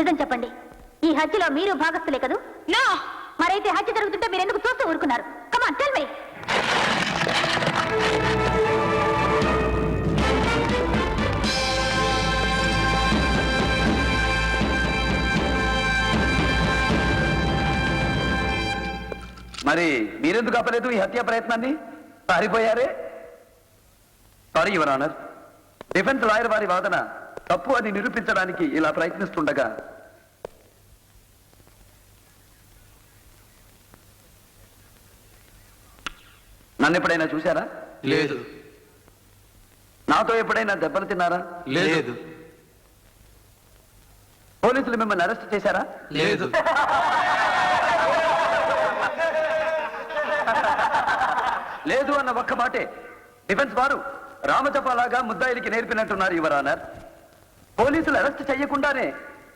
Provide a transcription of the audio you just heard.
నిజం చెప్పండి, ఈ హత్యలో మీరు భాగస్థులే కదూ? నో. మరైతే హత్య జరుగుతుంటే మీరు ఎందుకు చూస్తూ ఊరుకున్నారు? Come on tell me. మరి మీరెందుకు ఆపలేదు ఈ హత్యా ప్రయత్నాన్ని? పారిపోయారే? Sorry your honour, defence lawyer వారి వాదన తప్పు అని నిరూపించడానికి ఇలా ప్రయత్నిస్తుండగా నన్ను ఎప్పుడైనా చూశారా? లేదు. నాతో ఎప్పుడైనా దెబ్బలు తిన్నారా? లేదు. పోలీసులు మిమ్మల్ని అరెస్ట్ చేశారా? లేదు. లేదు అన్న ఒక్క మాటే డిఫెన్స్ వారు రామచపాలాగా ముద్దాయిలకి నేర్పినట్టున్నారు యువర్ ఆనర్. పోలీసులు అరెస్ట్ చేయకుండానే